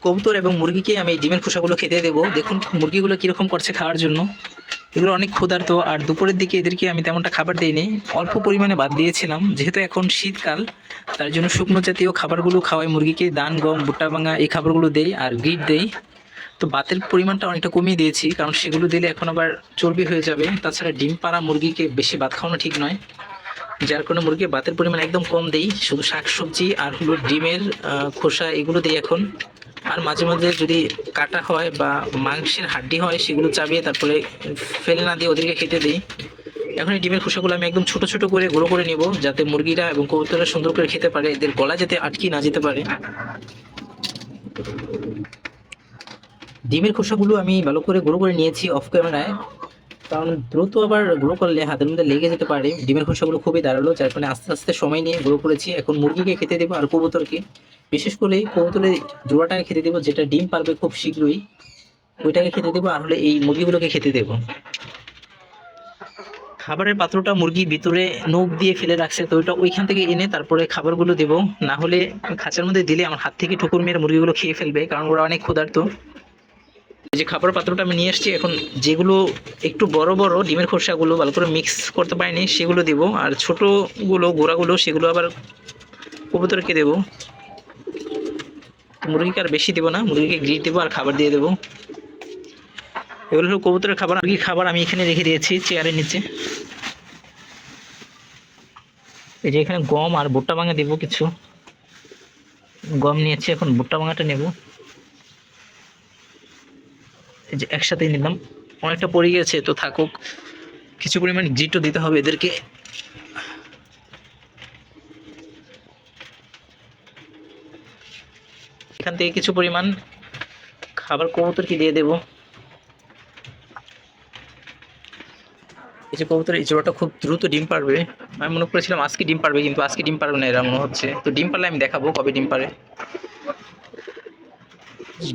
কবুতর এবং মুরগিকে আমি ডিমের খোসাগুলো খেতে দেবো। দেখুন মুরগিগুলো কীরকম করছে খাওয়ার জন্য। এগুলো অনেক ক্ষুধার্ত, আর দুপুরের দিকে এদেরকে আমি তেমনটা খাবার দিইনি, অল্প পরিমাণে ভাত দিয়েছিলাম। যেহেতু এখন শীতকাল, তার জন্য শুকনো জাতীয় খাবারগুলো খাওয়াই মুরগিকে, ধান, গম, ভুট্টা ভাঙা এই খাবারগুলো দেই আর গিট দেই। তো ভাতের পরিমাণটা অনেকটা কমিয়ে দিয়েছি, কারণ সেগুলো দিলে এখন আবার চর্বি হয়ে যাবে। তাছাড়া ডিম পাড়া মুরগিকে বেশি ভাত খাওয়ানো ঠিক নয়, যার কারণে মুরগির ভাতের পরিমাণ একদম কম দেই। শুধু শাকসবজি আর হলো ডিমের খোসা এগুলো দিই এখন। আর মাঝে মাঝে যদি কাটা হয় বা মাংসের হাড্ডি হয় সেগুলো চাবিয়ে তারপরে ফেলে না দিয়ে ওদেরকে খেতে দিই। এখন এই ডিমের খোসাগুলো আমি একদম ছোট ছোট করে গুঁড়ো করে নিব, যাতে মুরগিরা এবং কবুতররা সুন্দর করে খেতে পারে, এদের গলা যাতে আটকে না যেতে পারে। ডিমের খোসাগুলো আমি ভালো করে গুঁড়ো করে নিয়েছি অফ ক্যামেরায়, কারণ দ্রুত আবার গুঁড়ো করলে হাতের মধ্যে লেগে যেতে পারে। ডিমের খোসাগুলো খুবই ধারালো, যার কারণে আস্তে আস্তে সময় নিয়ে গুঁড়ো করেছি। এখন মুরগিকে খেতে দেবো আর কবুতরকে, বিশেষ করে কবুতরের জোড়াটাকে খেতে দেবো, যেটা ডিম পারবে খুব শীঘ্রই, ওইটাকে খেতে দেবো। আর হলে এই মুরগিগুলোকে খেতে দেবো। খাবারের পাত্রটা মুরগি ভিতরে নখ দিয়ে ফেলে রাখছে, তো ওইটা ওইখান থেকে এনে তারপরে খাবারগুলো দেবো। না হলে খাঁচার মধ্যে দিলে আমার হাত থেকে ঠুকুর মেরে মুরগিগুলো খেয়ে ফেলবে, কারণ ওরা অনেক ক্ষুধার্ত। এই যে খাবার পাত্রটা আমি নিয়ে আসছি, এখন যেগুলো একটু বড় বড় ডিমের খোসাগুলো ভালো করে মিক্স করতে পারিনি সেগুলো দেবো, আর ছোটোগুলো গোড়াগুলো সেগুলো আবার কবুতরকে দেবো। মুরগিকে আর বেশি দেবো না, মুরগিকে গ্রিট দেবো আর খাবার দিয়ে দেবো। এগুলো হলো কবুতরের খাবার। মুরগির খাবার আমি এখানে রেখে দিয়েছি চেয়ারের নিচে। এই যে এখানে গম আর ভুট্টা ভাঙা দেবো কিছু। গম নিয়েছি, এখন ভুট্টা ভাঙাটা নেব। এই যে একসাথে নিলাম, অনেকটা পড়ে গেছে তো থাকুক, কিছু পরিমাণ জিটও দিতে হবে এদেরকে। এখান থেকে কিছু পরিমাণ খাবার কবুতরকে দিয়ে দেবো। এই যে কবুতর এই জোড়াটা খুব দ্রুত ডিম পারবে। আমি মনে করেছিলাম আজকে ডিম পারবে, কিন্তু আজকে ডিম পারবে না এরা মনে হচ্ছে। তো ডিম পারলে আমি দেখাবো কবে ডিম পারে।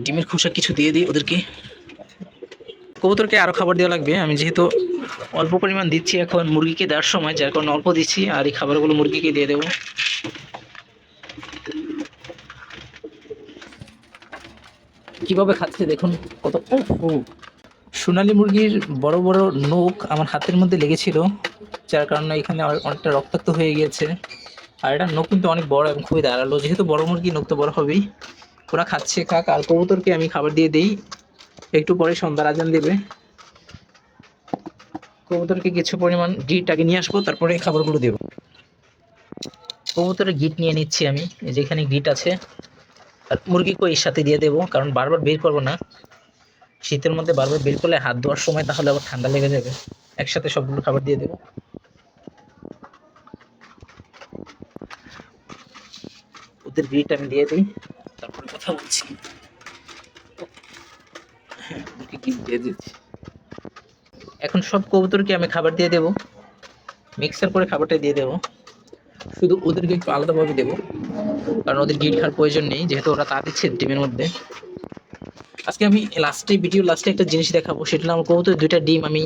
ডিমের খোসা কিছু দিয়ে দিই ওদেরকে। কবুতরকে আরও খাবার দেওয়া লাগবে, আমি যেহেতু অল্প পরিমাণ দিচ্ছি এখন মুরগিকে দেওয়ার সময়, যার কারণে অল্প দিচ্ছি। আর এই খাবারগুলো মুরগিকে দিয়ে দেবো। কিভাবে খাচ্ছে দেখুন, কত সোনালী মুরগির বড় বড় নখ আমার হাতের মধ্যে লেগেছিল, যার কারণে এখানে অনেকটা রক্তাক্ত হয়ে গিয়েছে। আর এটা নখ কিন্তু অনেক বড় এবং খুবই ধারালো, যেহেতু বড় মুরগি নখ তো বড় হবেই। ওরা খাচ্ছে খাক, আর কবুতরকে আমি খাবার দিয়ে দিই। একটু পরে সন্ধ্যার আজান দেবে। কবুতরকে কিছু পরিমাণ গিট আগে নিয়ে আসবো, তারপরে খাবারগুলো দেবো। কবুতরের গিট নিয়ে নিচ্ছি আমি, যেখানে গিট আছে। আর মুরগিকেও এর সাথে দিয়ে দেবো, কারণ বারবার বের করবো না। শীতের মধ্যে বারবার বের করলে হাত ধোয়ার সময় তাহলে আবার ঠান্ডা লেগে যাবে। একসাথে সবগুলো খাবার দিয়ে দেবো। ওদের গিট আমি দিয়ে দিই, তারপরে কথা বলছি। হ্যাঁ, ওদেরকে গিট দিয়ে দিচ্ছি। এখন সব কবুতরকে আমি খাবার দিয়ে দেবো, মিক্সার করে খাবারটা দিয়ে দেবো। শুধু ওদেরকে একটু আলাদাভাবে দেবো, কারণ ওদের গিট খাওয়ার প্রয়োজন নেই, যেহেতু ওরা তা দিচ্ছে ডিমের মধ্যে। আজকে আমি ভিডিও লাস্টে একটা জিনিস দেখাবো, সেটা হলো আমার কবুতরের দুইটা ডিম আমি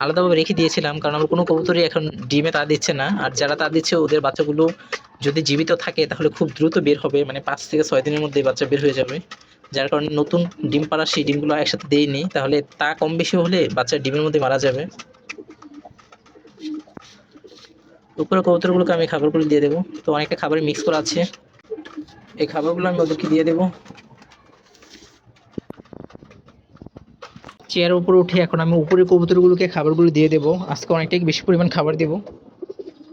আলাদাভাবে রেখে দিয়েছিলাম, কারণ আমার কোনো কবুতরই এখন ডিমে তা দিচ্ছে না। আর যারা তা দিচ্ছে ওদের বাচ্চাগুলো যদি জীবিত থাকে তাহলে খুব দ্রুত বের হবে, মানে 5 থেকে 6 দিনের মধ্যে বাচ্চা বের হয়ে যাবে। যার কারণে নতুন ডিম পাড়া সেই ডিমগুলো একসাথে দেইনি, তাহলে তা কম বেশি হলে বাচ্চা ডিমের মধ্যে মারা যাবে। উপরে কবুতরগুলোকে আমি খাবারগুলো দিয়ে দেবো। তো অনেকটা খাবার মিক্স করা আছে, এই খাবারগুলো আমি ওদেরকে দিয়ে দেবো। চেয়ারের উপরে উঠে এখন আমি উপরে কবুতরগুলোকে খাবারগুলো দিয়ে দেবো। আজকে অনেকটাই বেশি পরিমাণ খাবার দেবো।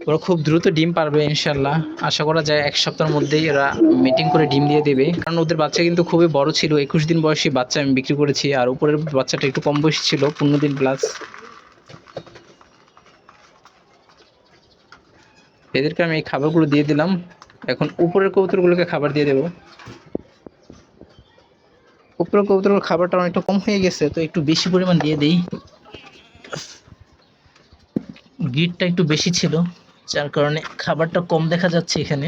ওরা খুব দ্রুত ডিম পারবে ইনশাল্লাহ। আশা করা যায় 1 সপ্তাহের মধ্যেই এরা মিটিং করে ডিম দিয়ে দেবে, কারণ ওদের বাচ্চা কিন্তু খুবই বড় ছিল। 21 দিন বয়সী বাচ্চা আমি বিক্রি করেছি, আর উপরের বাচ্চাটা একটু কম বয়সী ছিল, 15 দিন প্লাস। এদেরকে আমি এই খাবারগুলো দিয়ে দিলাম। এখন উপরের কবুতরগুলোকে খাবার দিয়ে দেবো। উপরের কবুতরের খাবারটা অনেকটা কম হয়ে গেছে, তো একটু বেশি পরিমাণ দিয়ে দিই। গিটটা একটু বেশি ছিল, যার কারণে খাবারটা কম দেখা যাচ্ছে এখানে।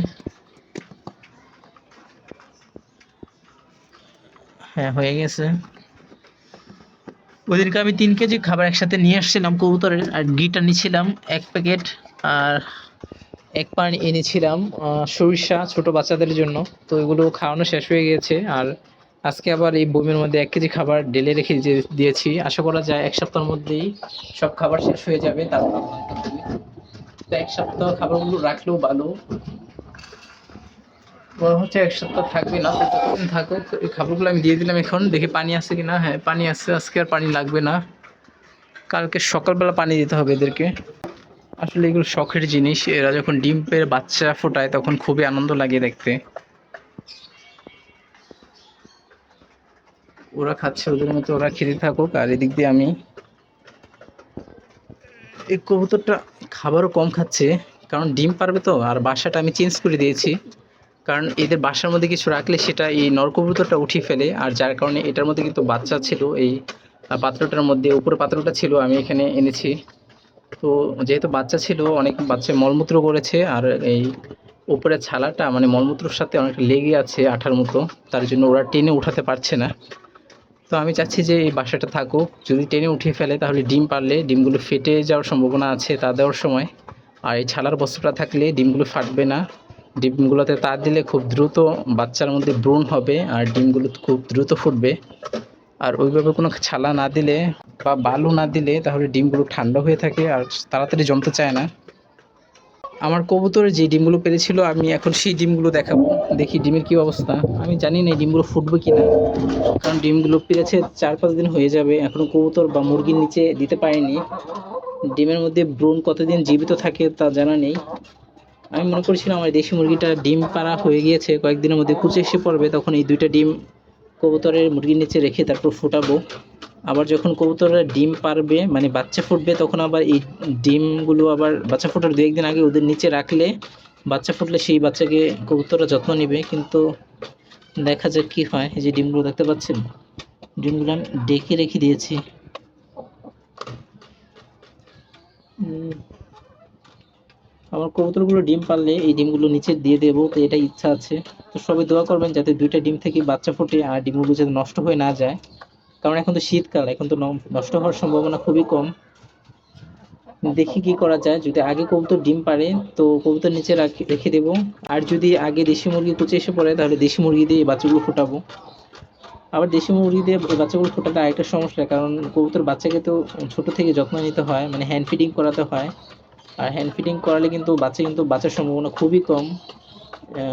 হ্যাঁ, হয়ে গেছে। ওদেরকে আমি 3 কেজি খাবার একসাথে নিয়ে আসছিলাম কবুতরের, আর গিটা নিয়েছিলাম 1 প্যাকেট, আর 1 পান এনেছিলাম সরিষা ছোট বাচ্চাদের জন্য। তো এগুলো খাওয়ানো শেষ হয়ে গেছে, আর আজকে আবার এই বইমের মধ্যে 1 কেজি খাবার ঢেলে রেখে দিয়েছি। আশা করা যায় 1 সপ্তাহের মধ্যেই সব খাবার শেষ হয়ে যাবে। তারপর তো 1 সপ্তাহ খাবারগুলো রাখলেও ভালো। মনে হচ্ছে 1 সপ্তাহ থাকবে না, তো যতদিন থাকুক এই খাবারগুলো আমি দিয়ে দিলাম। এখন দেখি পানি আছে কিনা। হ্যাঁ, পানি আছে। আজকে আর পানি লাগবে না, কালকে সকালবেলা পানি দিতে হবে এদেরকে। আসলে এগুলো শখের জিনিস। এরা যখন ডিম পেড়ে বাচ্চা ফোটায় তখন খুবই আনন্দ লাগে দেখতে। ওরা খাচ্ছে, ওদের মতো ওরা খেতে থাকুক, আর এদিক দিয়ে আমি এই কবুতরটা খাবারও কম খাচ্ছে, কারণ ডিম পারবে তো। আর বাসাটা আমি চেঞ্জ করে দিয়েছি, কারণ এদের বাসার মধ্যে কিছু রাখলে সেটা এই নর কবুতরটা উঠিয়ে ফেলে। আর যার কারণে এটার মধ্যে কিন্তু বাচ্চা ছিল, এই পাত্রটার মধ্যে উপরে পাত্রটা ছিল আমি এখানে এনেছি। তো যেহেতু বাচ্চা ছিল, অনেক বাচ্চা মলমূত্র করেছে, আর এই উপরের ছালাটা মানে মলমূত্রের সাথে অনেকটা লেগে আছে আঠার মতো, তার জন্য ওরা টেনে উঠাতে পারছে না। তো আমি চাচ্ছি যে এই বাসাটা থাকুক। যদি টেনে উঠিয়ে ফেলে তাহলে ডিম পারলে ডিমগুলো ফেটে যাওয়ার সম্ভাবনা আছে তা দেওয়ার সময়। আর এই ছালার বস্তুটা থাকলে ডিমগুলো ফাটবে না। ডিমগুলোতে তার দিলে খুব দ্রুত বাচ্চার মধ্যে ভ্রূণ হবে আর ডিমগুলো খুব দ্রুত ফুটবে। আর ওইভাবে কোনো ছালা না দিলে বা বালু না দিলে তাহলে ডিমগুলো ঠান্ডা হয়ে থাকে আর তাড়াতাড়ি জমতে চায় না। আমার কবুতরের যে ডিমগুলো পেড়েছিল আমি এখন সেই ডিমগুলো দেখাবো। দেখি ডিমের কি অবস্থা। আমি জানি না এই ডিমগুলো ফুটবে কিনা, কারণ ডিমগুলো পেড়েছে 4-5 দিন হয়ে যাবে, এখনো কবুতর বা মুরগির নিচে দিতে পারিনি। ডিমের মধ্যে ভ্রূণ কতদিন জীবিত থাকে তা জানা নেই। আমি মনে করছিলাম আমার দেশি মুরগিটা ডিম পাড়া হয়ে গিয়েছে, কয়েকদিনের মধ্যে কুচে এসে পড়বে, তখন এই 2টা ডিম কবুতরের মুরগির নিচে রেখে তারপর ফোটাবো। আবার যখন কবুতররা ডিম পারবে মানে বাচ্চা ফুটবে, তখন আবার এই ডিমগুলো আবার বাচ্চা ফোটার 2-1 দিন আগে ওদের নিচে রাখলে বাচ্চা ফুটলে সেই বাচ্চাকে কবুতররা যত্ন নেবে। কিন্তু দেখা যাক কি হয়। এই যে ডিমগুলো দেখতে পাচ্ছেন, ডিমগুলো আমি ডেকে রেখে দিয়েছি। আমার কবুতরগুলো ডিম পারলে এই ডিমগুলো নিচে দিয়ে দেবো, তো এটা ইচ্ছা আছে। তো সবাই দোয়া করবেন যাতে 2টা ডিম থেকে বাচ্চা ফোটে আর ডিমগুলো যাতে নষ্ট হয়ে না যায়, কারণ এখন তো শীতকাল, এখন তো নষ্ট হওয়ার সম্ভাবনা খুবই কম। দেখি কি করা যায়। যদি আগে কবুতর ডিম পারে তো কবুতর নিচে রেখে দেবো, আর যদি আগে দেশি মুরগি কুচে এসে পড়ে তাহলে দেশি মুরগি দিয়ে এই বাচ্চাগুলো ফোটাবো। আবার দেশি মুরগি দিয়ে এই বাচ্চাগুলো ফোটাতে আরেকটা সমস্যা, কারণ কবুতর বাচ্চাকে তো ছোট থেকে যত্ন নিতে হয়, মানে হ্যান্ড ফিডিং করাতে হয়। আর হ্যান্ড ফিডিং করালে কিন্তু বাচ্চার সম্ভাবনা খুবই কম।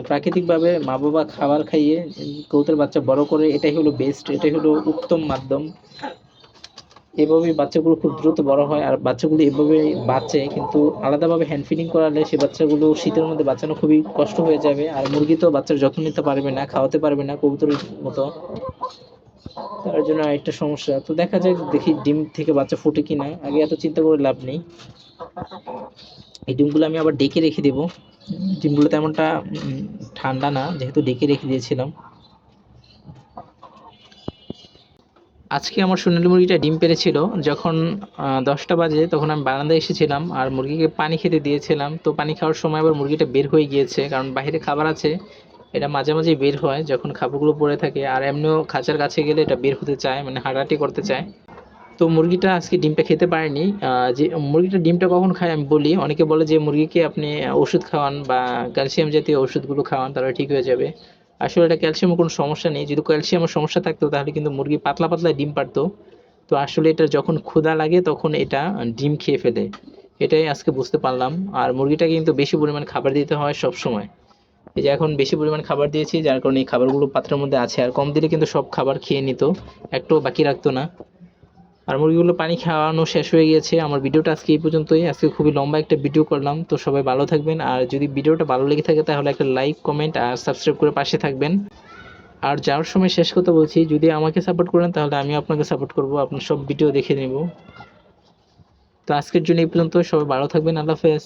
প্রাকৃতিকভাবে মা বাবা খাবার খাইয়ে কবুতর বাচ্চা বড় করে, এটাই হলো বেস্ট, এটাই হলো উত্তম মাধ্যম। এভাবেই বাচ্চাগুলো খুব দ্রুত বড় হয় আর বাচ্চাগুলো এভাবে বাঁচে। কিন্তু আলাদাভাবে হ্যান্ড ফিডিং করালে সে বাচ্চাগুলো শীতের মধ্যে বাঁচানো খুবই কষ্ট হয়ে যাবে, আর মুরগি তো বাচ্চার যত্ন নিতে পারবে না, খাওয়াতে পারবে না কবুতরের মতো। তার জন্য আরেকটা সমস্যা। তো দেখা যাক, দেখি ডিম থেকে বাচ্চা ফোটে কিনা। আগে এত চিন্তা করে লাভ নেই। এই ডিমগুলো আমি আবার ডেকে রেখে দেবো। ডিমগুলো তেমনটা ঠান্ডা না, যেহেতু ডেকে রেখে দিয়েছিলাম। আজকে আমার সোনালী মুরগিটা ডিম পেড়েছিল। যখন 10টা বাজে তখন আমি বারান্দায় এসেছিলাম আর মুরগিকে পানি খেতে দিয়েছিলাম। তো পানি খাওয়ার সময় আবার মুরগিটা বের হয়ে গিয়েছে, কারণ বাইরে খাবার আছে। এটা মাঝে মাঝে বের হয় যখন খাবারগুলো পড়ে থাকে, আর এমনিও খাঁচার কাছে গেলে এটা বের হতে চায়, মানে হাঁটাহাঁটি করতে চায়। তো মুরগিটা আজকে ডিমটা খেতে পারেনি। যে মুরগিটা ডিমটা কখন খায় আমি বলি। অনেকে বলে যে মুরগিকে আপনি ওষুধ খাওয়ান বা ক্যালসিয়াম জাতীয় ওষুধগুলো খাওয়ান, তাহলে ঠিক হয়ে যাবে। আসলে এটা ক্যালসিয়ামের কোনো সমস্যা নেই। যদি ক্যালসিয়ামের সমস্যা থাকতো তাহলে কিন্তু মুরগি পাতলা পাতলা ডিম পারতো। তো আসলে এটা যখন ক্ষুধা লাগে তখন এটা ডিম খেয়ে ফেলে, এটাই আজকে বুঝতে পারলাম। আর মুরগিটাকে কিন্তু বেশি পরিমাণ খাবার দিতে হয় সব সময়। এই যে এখন বেশি পরিমাণ খাবার দিয়েছি, যার কারণে এই খাবারগুলো পাত্রের মধ্যে আছে। আর কম দিলে কিন্তু সব খাবার খেয়ে নিত, একটাও বাকি রাখতো না। আর মুরগিগুলো পানি খাওয়ানো শেষ হয়ে গিয়েছে। আমার ভিডিওটা আজকে এই পর্যন্তই। আজকে খুবই লম্বা একটা ভিডিও করলাম। তো সবাই ভালো থাকবেন, আর যদি ভিডিওটা ভালো লেগে থাকে তাহলে একটা লাইক, কমেন্ট আর সাবস্ক্রাইব করে পাশে থাকবেন। আর যাওয়ার সময় শেষ কথা বলছি, যদি আমাকে সাপোর্ট করেন তাহলে আমিও আপনাকে সাপোর্ট করব, আপনার সব ভিডিও দেখে নেব। তো আজকের জন্য এই পর্যন্ত। সবাই ভালো থাকবেন। আল্লাহ হাফেজ।